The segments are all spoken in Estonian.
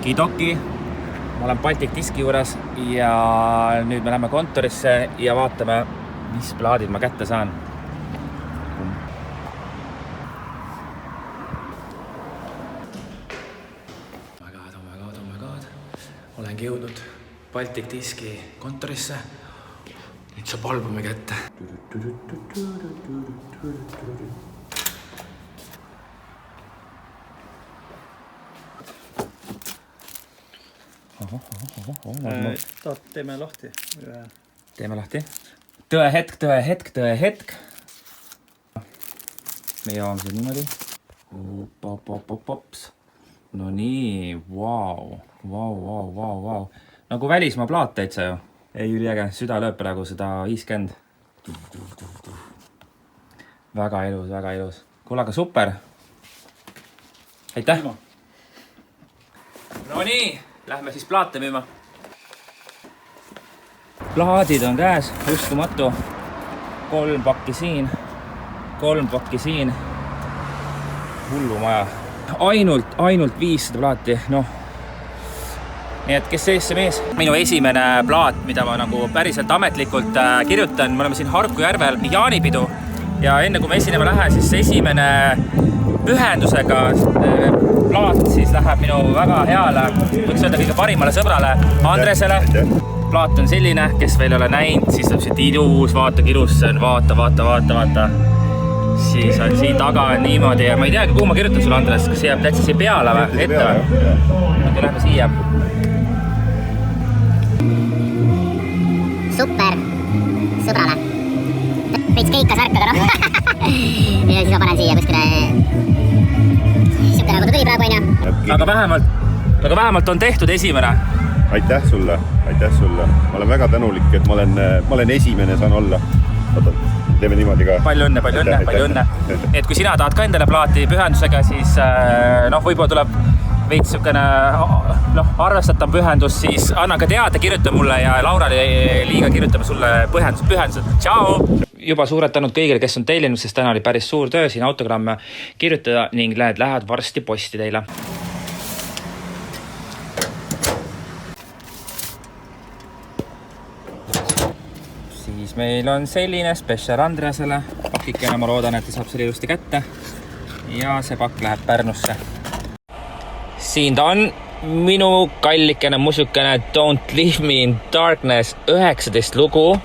Okidoki, ma olen Baltic Diski juures ja nüüd me läheme kontorisse ja vaatame, mis plaadid ma kätte saan. Oh my god. Olengi jõudnud Baltic Diski kontorisse. Nüüd saab albumi kätte. Teeme lahti. Teeme lahti. Tõehetk. Me jõuame siin niimoodi. Pops. No nii, vau. Nagu välismaa plaat täitsa ju. Ei üliäge, süda lööb praegu 150. Väga ilus. Kuule, aga super. Aitäh. No nii, lähme siis plaate müüma. Plaadid on käes, uskumatu. 3 pakki siin. Hullumaja. Ainult 500 plaati, noh. Nii et kes sees see mees? Minu esimene plaat, mida ma nagu päriselt ametlikult kirjutan, me oleme siin Harku järvel Jaanipidu ja enne kui me esinema lähen, siis esimene pühendusega plaat siis läheb minu väga heale, võiks öelda kõige parimale sõbrale Andresele. Plaat on selline, kes veel ei ole näinud, siis on siit ilus, vaata kirus, see on vaata. Siis on siin taga niimoodi ja ma ei teagi, kuhu ma kirjutan sulle, Andres, kas see jääb täitsa siia peale või ette või? Okei, lähme siia. Super, sõbrale. Veits keika särkada, noh. Ja siis ma panen siia kuskile siuke nagu ta tuli praegu, on. Aga vähemalt on tehtud esimene. Aitäh sulle. Ma olen väga tänulik, et ma olen esimene, saan olla. Oota, teeme niimoodi ka. Palju õnne. Et kui sina tahad ka endale plaati pühendusega, siis võib-olla tuleb veits siukene arvestatav pühendus, siis anna ka teada, kirjuta mulle ja Laurale liiga kirjutame sulle pühendused. Tšau! Juba suured tänud kõigile, kes on tellinud, sest täna oli päris suur töö siin autogramme kirjutada ning lähed varsti posti teile. Siis meil on selline special Andreasele pakikene, ma loodan, et ta saab selle ilusti kätte ja see pakk läheb Pärnusse. Siin ta on, minu kallikene musukene Don't Leave Me in Darkness 19 lugu.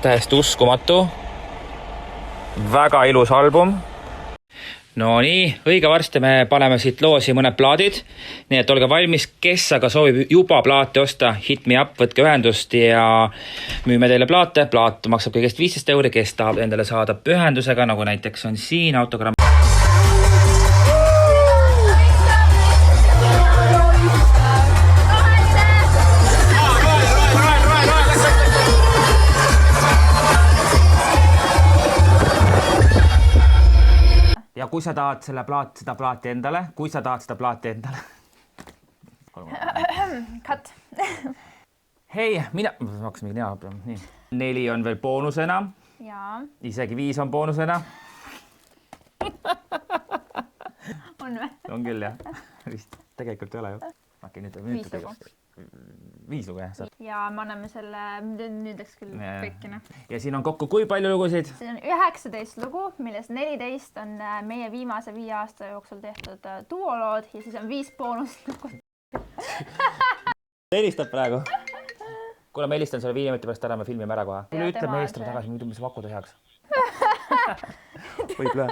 Täiesti uskumatu. Väga ilus album. No nii, õige varsti me paneme siit loosi mõned plaadid. Nii et olge valmis, kes aga soovib juba plaate osta, hit me up, võtke ühendust ja müüme teile plaate. Plaat maksab kõigest 15 €, kes tahab endale saada pühendusega, nagu näiteks on siin autogramm. Ja kui sa tahad seda plaati endale, Cut. Hei, mina hakkas mingi nii. 4 on veel boonusena. Jaa. Isegi 5 on boonusena. On või? On küll, jah. Vist tegelikult ei ole ju. Okei, nüüd 5 lugu, jah. Ja me anname selle, nüüd läks küll kõikina. Ja siin on kokku kui palju lugusid? Siin on 19 lugu, millest 14 on meie viimase 5 aasta jooksul tehtud duolood ja siis on 5 boonust lugu. Helistab praegu. Kuule, ma helistan sulle 5 minuti pärast ära, me filmime ära kohe. Ja Ütle, me helistame tagasi, muidu mis vakuda heaks. Võib löö.